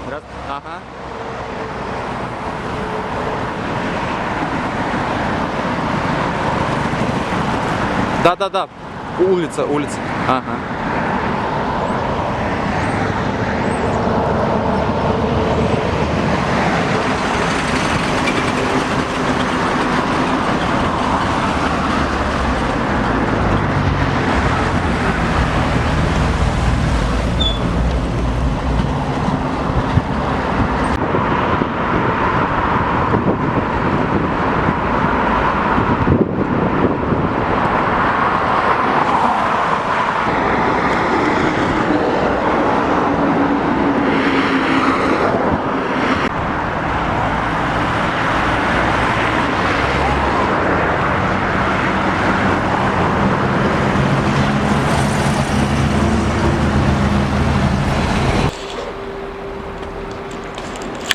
Ага. Да-да-да. Улица. Ага.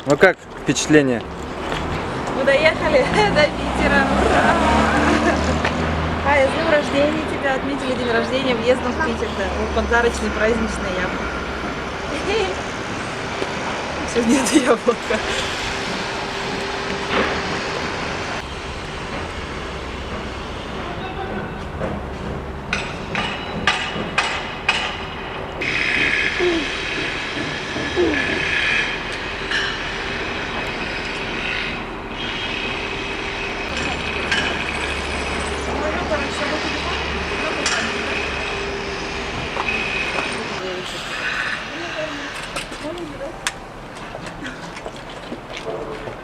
Ну как впечатление? Мы доехали до Питера. Ура! Ай, с днем рождения тебя отметили, день рождения, въездом в Питер, да. Вот подарочный, праздничный яблоко. Сегодня это яблоко.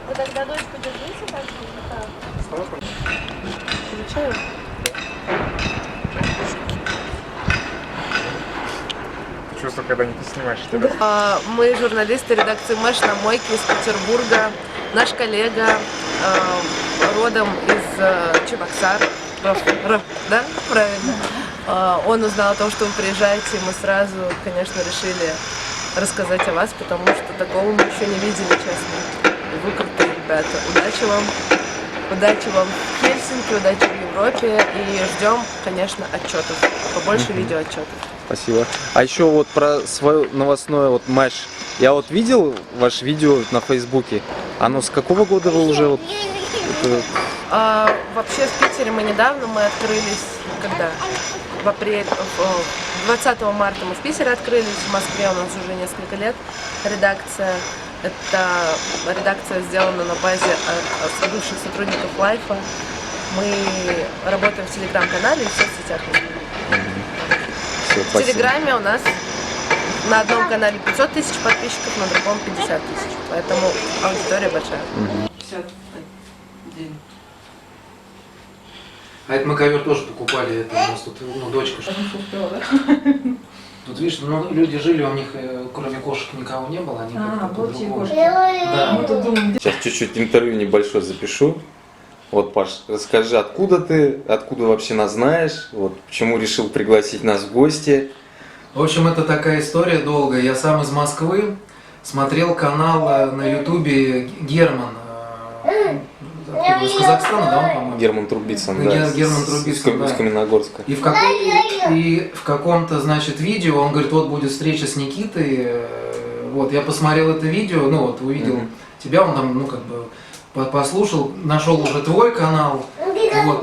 Вы тогда дочку держите так же? Получаю? Чувство, когда не ты снимаешь, что ли? Мы журналисты редакции Мэш на мойке из Петербурга. Наш коллега родом из Чебоксар. Да? Правильно. Он узнал о том, что вы приезжаете, и мы сразу, конечно, решили рассказать о вас, потому что такого мы еще не видели, честно. И вы крутые ребята. Удачи вам! Удачи вам в Хельсинки, удачи в Европе. И ждем, конечно, отчетов. Побольше видеоотчетов. Спасибо. А еще вот про свое новостное вот Мэш. Я вот видел ваше видео на Фейсбуке. Оно с какого года вы уже вот? Вообще в Питере мы недавно открылись, когда? В апреле, 20 марта мы в Питере открылись, в Москве у нас уже несколько лет редакция. Это редакция сделана на базе бывших сотрудников Лайфа. Мы работаем в телеграм-канале и в соцсетях. Все, В Телеграме у нас на одном канале 500 тысяч подписчиков, на другом 50 тысяч. Поэтому аудитория большая. 51. А это мы ковер тоже покупали, это у нас тут, ну, дочка. Тут, видишь, ну, люди жили, у них кроме кошек никого не было, они как-то по-другому. Да. Сейчас чуть-чуть интервью небольшое запишу. Вот, Паш, расскажи, откуда ты, откуда вообще нас знаешь, вот, почему решил пригласить нас в гости. В общем, это такая история долгая. Я сам из Москвы, смотрел канал на ютубе Герман. Из Казахстана, да, он, по-моему? Герман Трубицын, да, Герман Трубицын, да. Из Каменногорска. И в каком-то, значит, видео он говорит, вот будет встреча с Никитой. Вот, я посмотрел это видео, ну вот, увидел тебя, он там, ну, как бы, послушал, нашел уже твой канал. Вот,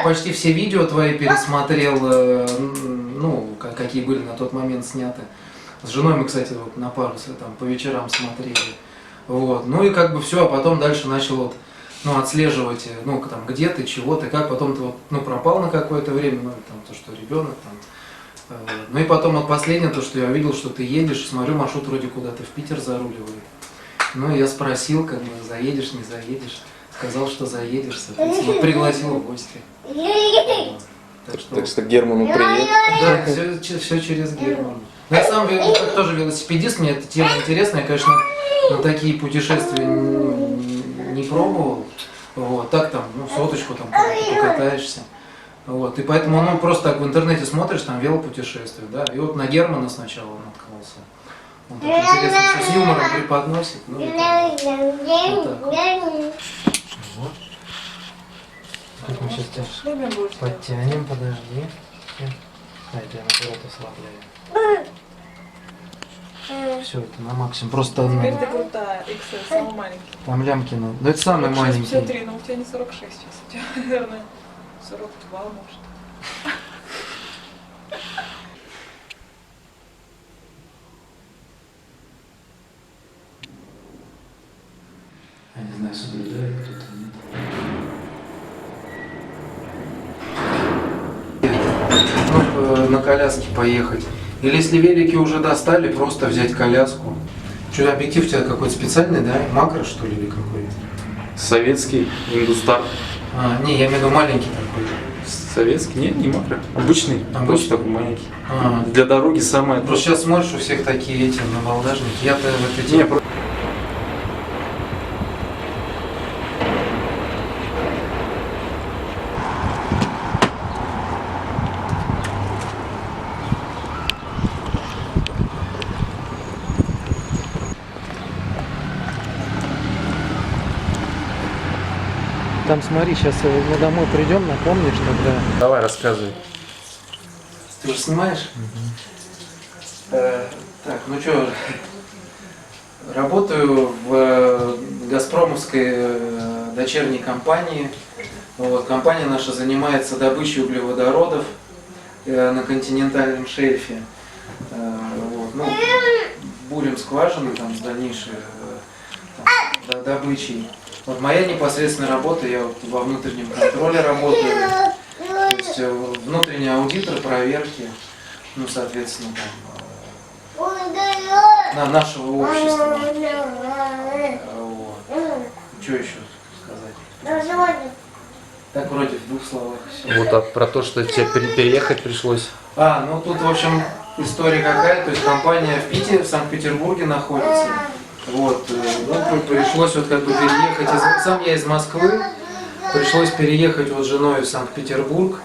почти все видео твои пересмотрел, ну, какие были на тот момент сняты. С женой мы, кстати, вот на пару там по вечерам смотрели. Вот, ну и как бы все, а потом дальше начал вот, ну, отслеживать, ну, там, где ты, чего ты, как, потом ты вот, ну, пропал на какое-то время, ну, там, то, что ребенок, там, ну, и потом вот последнее, то, что я увидел, что ты едешь, смотрю, маршрут вроде куда-то в Питер заруливает. Ну, я спросил, как бы, заедешь, не заедешь, сказал, что заедешь, соответственно, пригласил в гости. Вот. Так что Герману привет. Да, все через Германа. Я сам тоже велосипедист, мне эта тема интересная, я, конечно, на такие путешествия не пробовал. Вот, так там, ну, соточку там покатаешься. Вот, и поэтому, ну, просто так в интернете смотришь, там велопутешествия, да, и вот на Германа сначала наткнулся. Он так интересно все с юмором преподносит, ну, и так, вот так вот. Тут мы сейчас тебя подтянем, подожди. А это я наоборот ослабляю. Все, это на максимум. Просто Теперь ты крутая, XL, самый маленький. там лямки надо. Ну это самый маленький. 53, но у тебя не 46 сейчас, у тебя, наверное, 42, может. Я не знаю, соблюдает кто-то, нет. Ну, на коляске поехать. Или если велики уже достали, просто взять коляску. Что, объектив у тебя какой-то специальный, да? Макро, что ли, или какой? Советский, индустар. А, не, я имею в виду маленький такой. Советский? Нет, не макро. Обычный. Просто такой маленький. А, Для дороги самое... просто сейчас смотришь, у всех такие эти набалдажники. Я-то в этой Не, теме. Там смотри, сейчас мы домой придем, напомнишь тогда. Давай, рассказывай. Ты уже снимаешь? Так, ну что, работаю в Газпромовской дочерней компании. Вот, компания наша занимается добычей углеводородов на континентальном шельфе. Вот, ну, бурим скважины там с дальнейшей добычей. Вот моя непосредственная работа, я вот во внутреннем контроле работаю. То есть внутренний аудитор, проверки, ну, соответственно, там, нашего общества. Вот. Что еще сказать? Так вроде в двух словах все. Вот, а про то, что тебе переехать пришлось. Ну тут, в общем, история какая, то есть компания в Питере, в Санкт-Петербурге находится. Вот, ну, пришлось вот как бы переехать, сам я из Москвы, пришлось переехать вот с женой в Санкт-Петербург,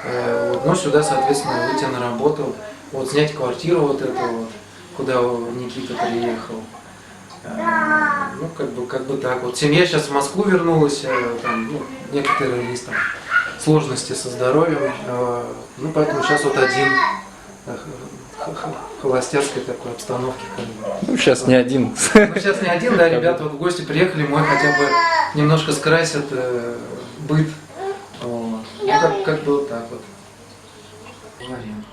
вот, ну сюда, соответственно, выйти на работу, вот снять квартиру вот эту вот, куда Никита приехал. Ну, как бы так вот. Семья сейчас в Москву вернулась, там, ну, некоторые есть там сложности со здоровьем, ну, поэтому сейчас вот один холостяцкой такой обстановки. Как бы. Ну, сейчас не один. Ну, сейчас не один, да, ребята вот в гости приехали, мой хотя бы немножко скрасят быт. Вот. Ну, как бы вот так вот. Говорим.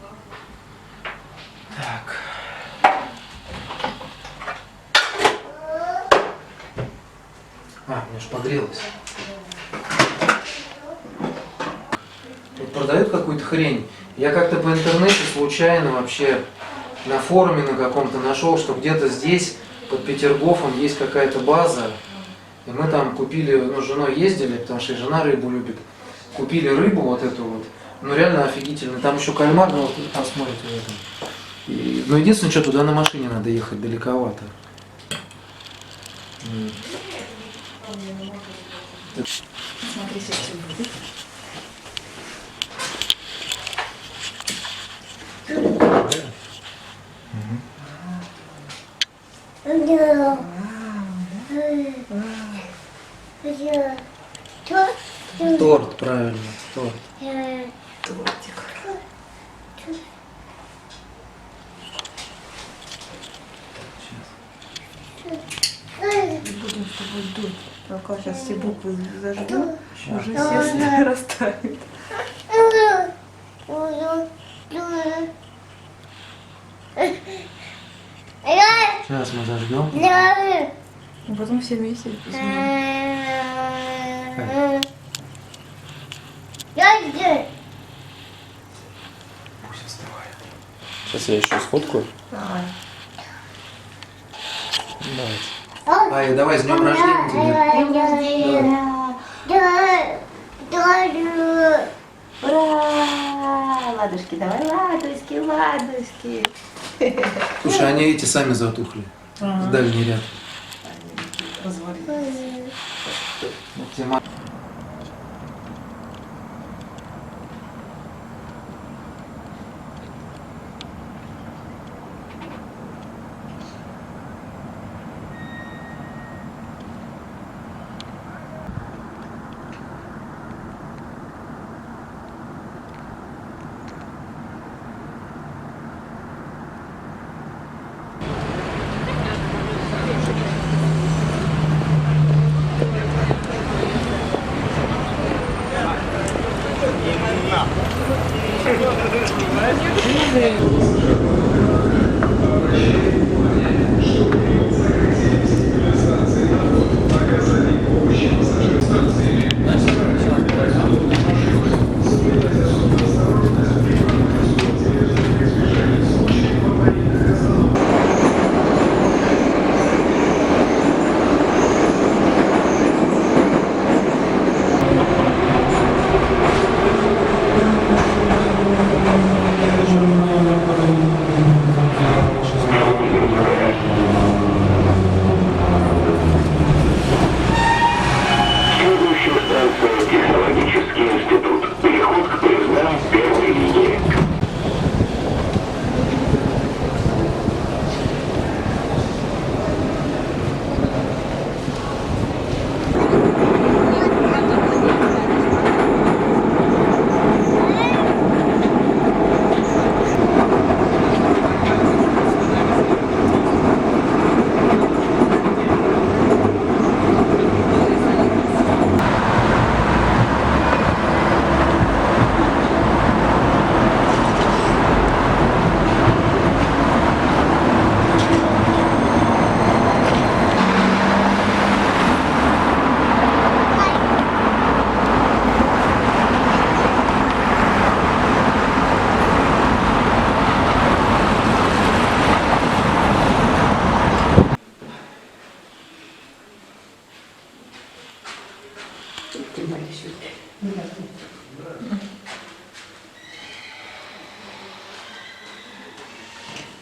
Так. Мне ж погрелось. Тут продают какую-то хрень. Я как-то по интернету случайно вообще на форуме на каком-то нашел, что где-то здесь, под Петергофом, есть какая-то база. И мы там купили, ну, с женой ездили, потому что и жена рыбу любит. Купили рыбу вот эту вот. Ну, реально офигительно. Там еще кальмар, ну, вот посмотрите в этом. И, ну, единственное, что туда на машине надо ехать, далековато. Смотри, сейчас будет. Торт, правильно, торт. Тортик. Будем с тобой дуть. Пока сейчас все буквы зажгем, уже все растают. Сейчас мы зажгем. А потом все вместе возьмем. Пусть остывает. Сейчас я еще сфоткаю. Давай. Давайте. Ай, давай, с днем рождения тебя. Ура! Ладушки, давай, ладушки, ладушки. Слушай, они эти сами затухли. В дальний ряд. Развалились. Тема.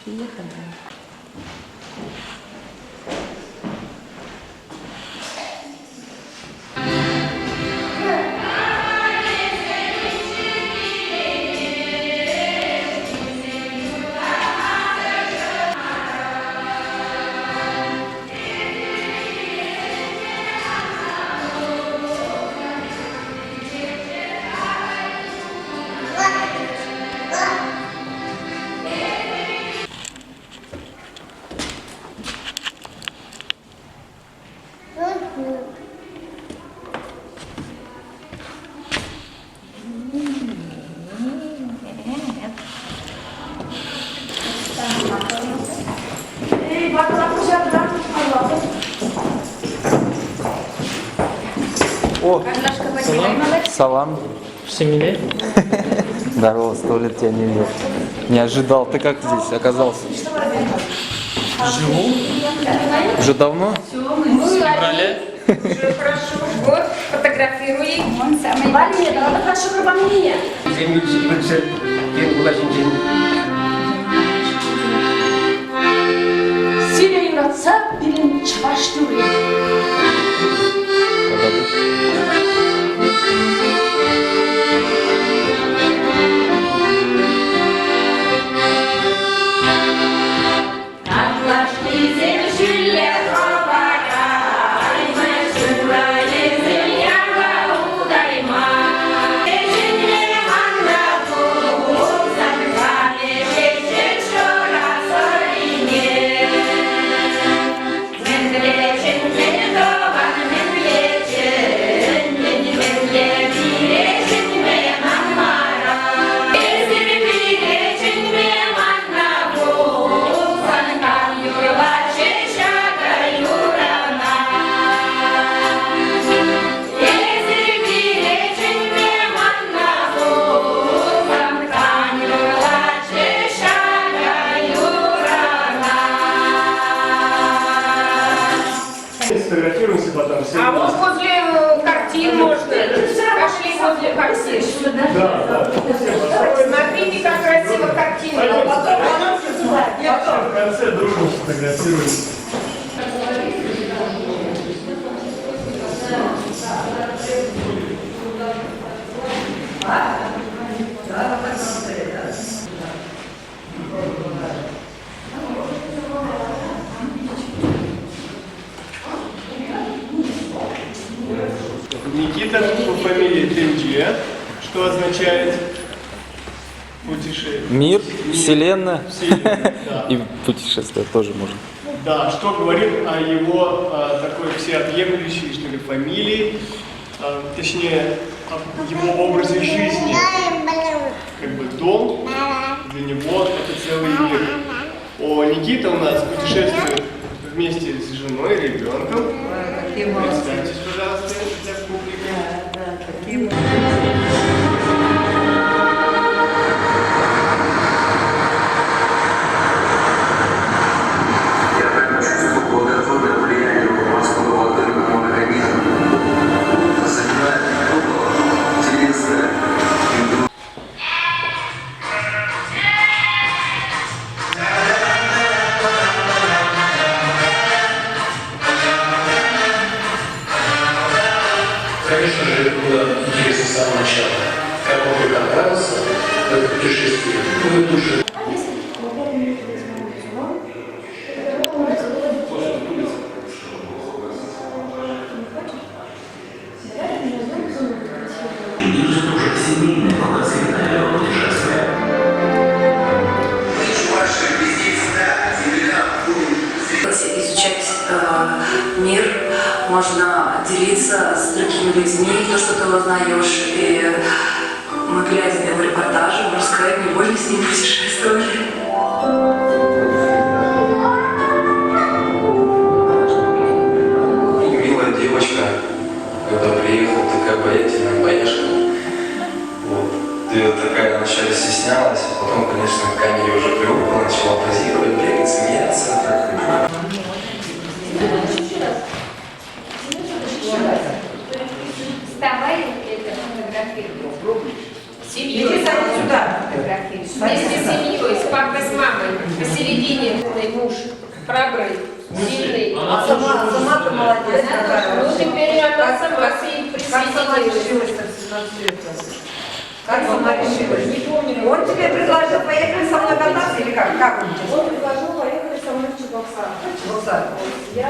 Приехали. О, салам. В семье? Здорово, 100 лет тебя не видел. Не ожидал. Ты как здесь оказался? Живу. Уже давно? В феврале. Хорошо, вот, фотографируй. Он самый Валерий, это хорошо обо мне. Сирия юратса, билин чаваштюри. Когда ты? Сфотографируемся потом все. А вот возле картин можно. Пошли возле картин. Да. Смотрите, как красиво картина. В конце дружно сфотографируемся. Никита по фамилии Тенджи, что означает путешествие. Мир, вселенная. Да. И путешествие тоже можно. Да, что говорит о его такой всеобъемлющей, что ли, фамилии, точнее, о его образе жизни. Как бы дом для него это целый мир. Никита у нас путешествует вместе с женой и ребенком. Представьтесь, пожалуйста, для публики. Конечно же, это было интересно с самого начала. Как он только отправился в это путешествие, в его душе. Изучать мир, можно делиться с другими людьми, то, что ты узнаешь. И мы, глядя на его репортажи, можно сказать, невольно с ним путешествовали. Милая девочка, когда приехала, такая обаятельная бояшка. Вот. Ты вот такая вначале стеснялась, а потом, конечно, к камере уже привыкла, начала позировать, бегать, смеяться. Вставай, это фотографируй. Семью. Иди сюда. Фотографируй. Вместе с семьей, с папой, посередине муж, храбрый, сильный. А сама ты молодец. Ну теперь она сама присоединилась. Как сама решилась? Не помню. Он тебе предложил поехать со мной кататься или как? Как он тебе? Он предложил поехать со мной в Чебоксар. Я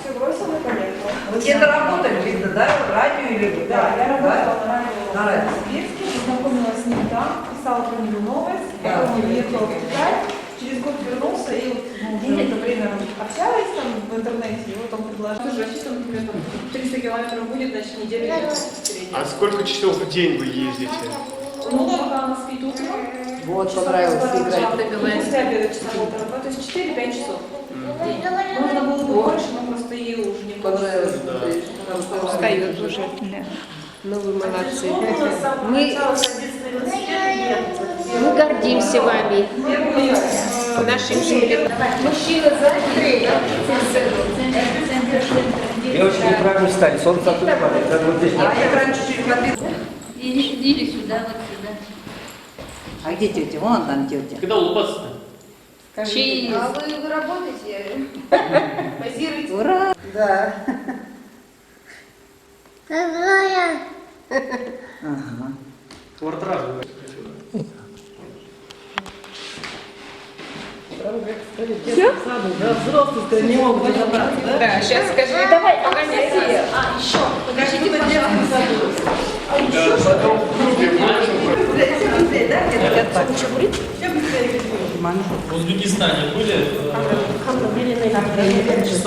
все бросила и поехала. Вы где-то работали, видно, да? Радио или... Да, я работала на на радио. в Бирске, познакомилась с ним там, писала про него новость, потом уехала в Китай, через год вернулся, и вот мы уже это время общались там в интернете, и вот он предложил. Слушай, а там, например, там 300 километров будет, значит, неделю ехать в среднем. А сколько часов в день вы ездите? Ну, пока она спит утром. Вот, понравилось играть. После обеда часа полтора, то есть 4-5 часов в день. Можно было бы больше, но просто ей уже не понравилось. Устает уже. Ну, вы молодцы. Мы гордимся вами. Нашим жителям. Мужчина сзади. Девочки неправильно встали, солнце оттуда падает. Надо вот здесь. А я раньше чуть подписывала. Или сюда, вот сюда. А где тетя? Вон там тетя. Когда улыбаться-то? А вы работаете? Позируете? Ура! Да. Ага. Квартираж. Да, сейчас скажи. Давай, погоди. А, еще. Подождите, пожалуйста. В Узбекистане были?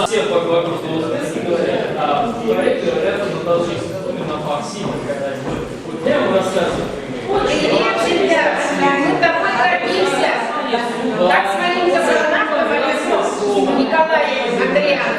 Все вокруг а в проекте это продолжится именно по Аксиме, когда я ему рассказываю. Мы тобой гордимся. Как с моим забранахом Николаем Андреаном.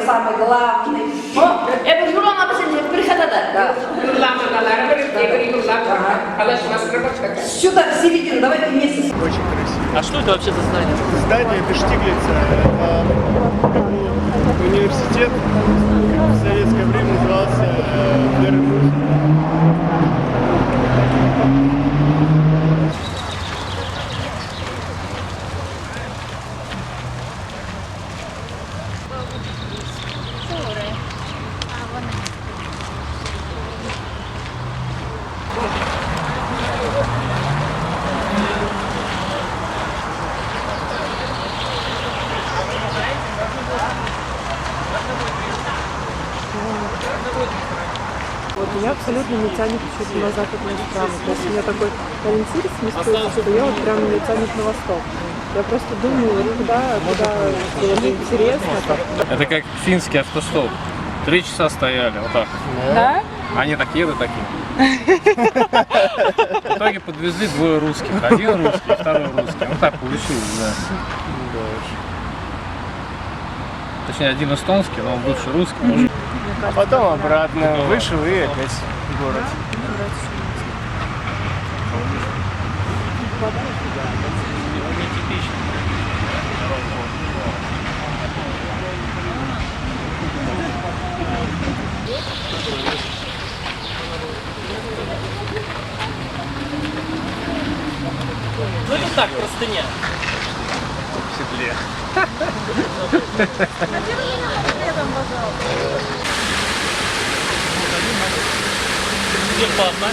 Самый главный. Это журнал на последнем прихода, да? Сюда, в середину, давайте вместе. Очень красиво. А что это вообще за здание? Здание, это Штиглица, это университет, в советское время назывался Веры Муж. Вот я, абсолютно не тянет чуть на западные страны. То есть у меня такой ориентир сместился, что я вот прям меня тянет на восток. Я просто думаю, вот куда было бы интересно. Это как финский автостоп. 3 часа стояли, вот так. Да? Они так едут такие. В итоге подвезли 2 русских. 1 русский, 2 русский. Ну так получилось, да. Точнее, 1 эстонский, но он бывший русский. Может... А потом обратно вышел и опять в город. Ну это так, простыня. В седле. Где папа?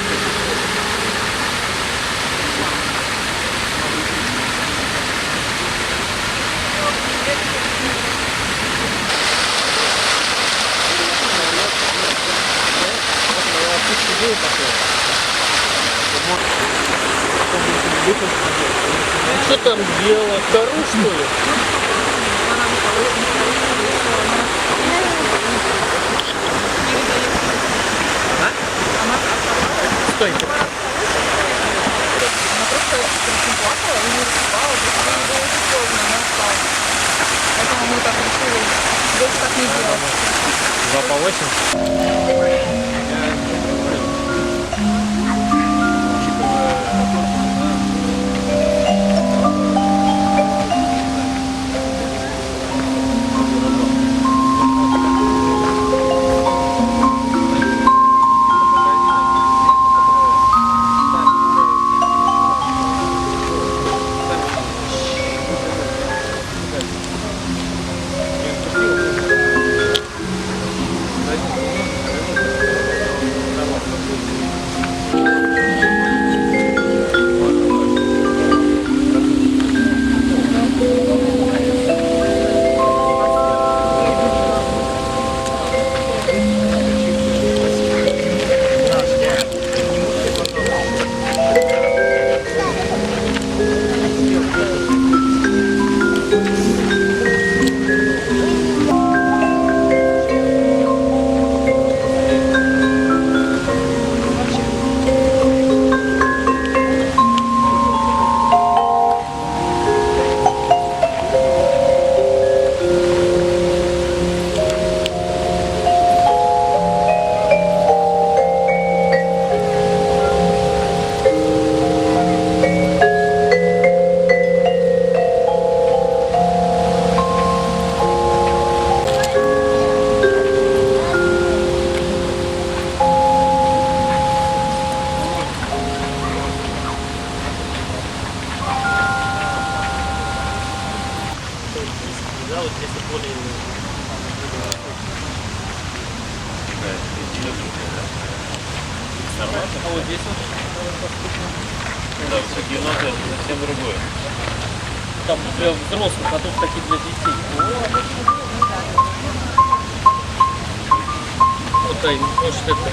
Что там делала? Кору, что ли? Стой. Она просто очень плакала, и не спала, потому что было очень поздно, она устала. Поэтому мы так решили больше так не делать. 2 по 8. А вот здесь вот? Да, все 90 это совсем другое. Там для взрослых, а тут такие для детей. Вот, Ай, может это...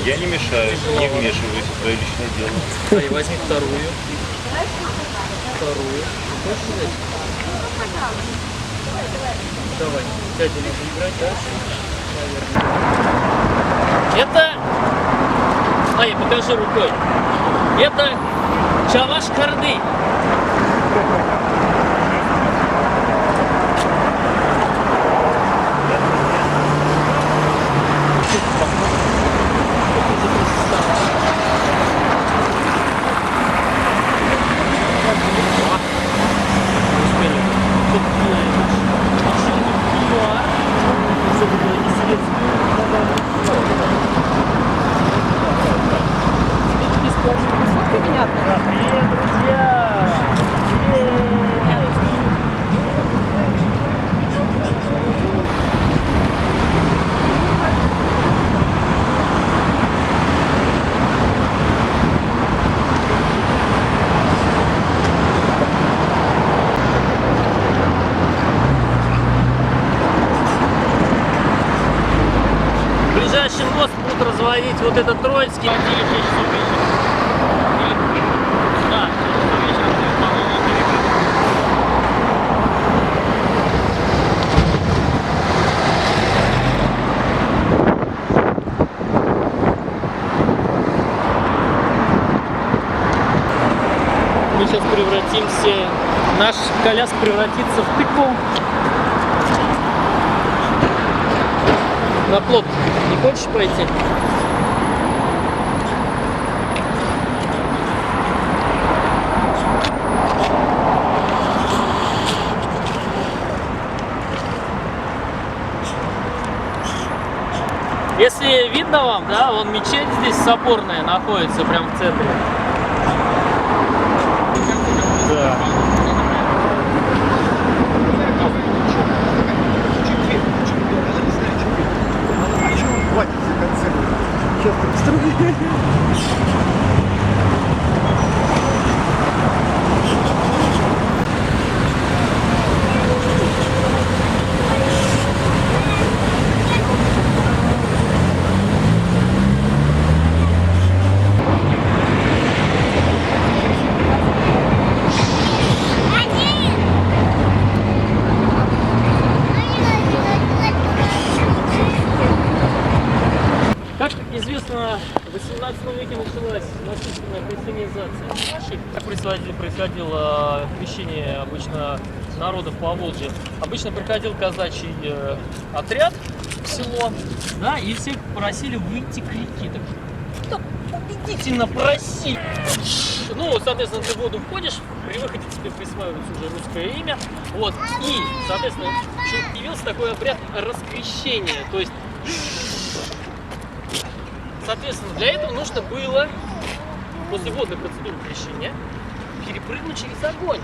Я не мешаю, не вмешиваюсь в твое личное дело. Ай, возьми вторую. Вторую. Хочешь взять? Давай, дядя надо играть дальше. Наверное. Это... Ай, покажи рукой. Это Чаваш-Карды. Привет, друзья! ловить вот этот Троицкий. Или 6 часов вечера. Да, 6 часов вечера, по-моему, перекрыт. Мы сейчас превратимся, наш коляска превратится в тыкву. На плот не хочешь пойти? Если видно вам, да, вон мечеть здесь соборная находится прямо в центре. Да. Хватит за концерт. Сейчас Как известно, в 18 веке началась насильственная христианизация. Как происходило крещение обычно народов Поволжья? Обычно приходил казачий отряд в село, да, и всех просили выйти к реке. Так убедительно просили. Ну, соответственно, ты в воду входишь, при выходе тебе присваивается уже русское имя. Вот. И, соответственно, явился такой обряд раскрещения. То есть, соответственно, для этого нужно было после водной процедуры крещения перепрыгнуть через огонь.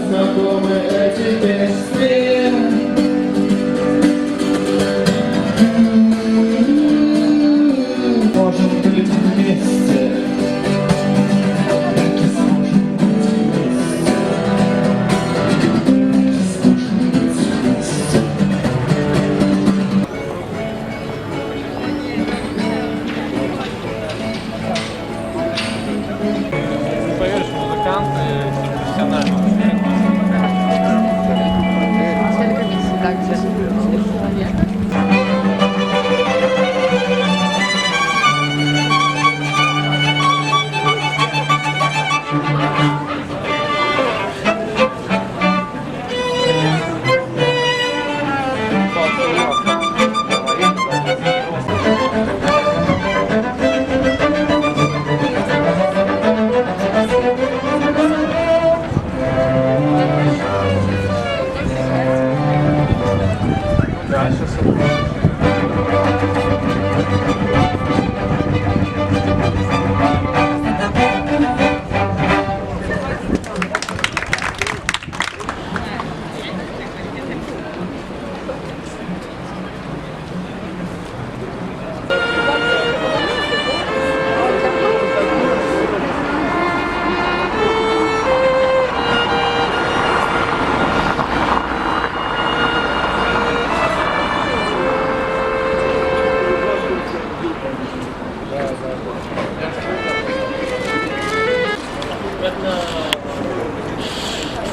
Знакомы эти песни. Можем быть вместе. Так и сможем быть вместе. Сможем быть вместе. Поверишь, музыканты профессиональные.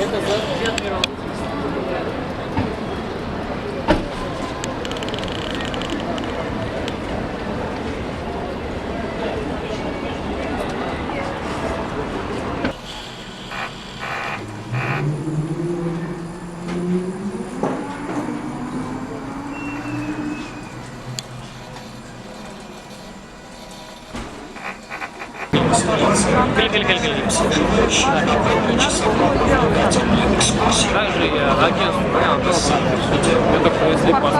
Это за четверо. Также я агентство вариантов. Я только если паспорт.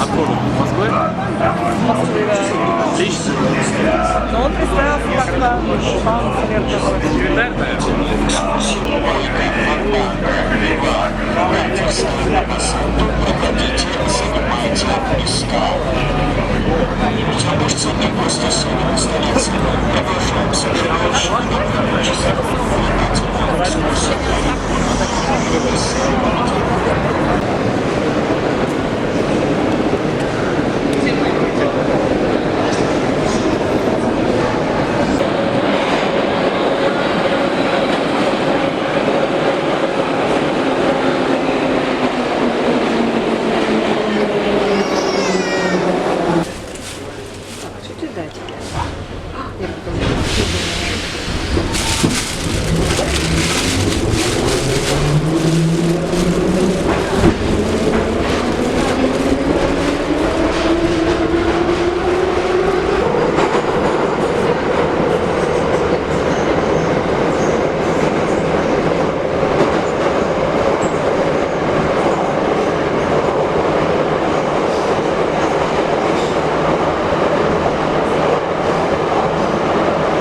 Откуда? Москвы? Москвы, да. Отлично. Но он представился как-то Секретарь, наверное? Спасибо,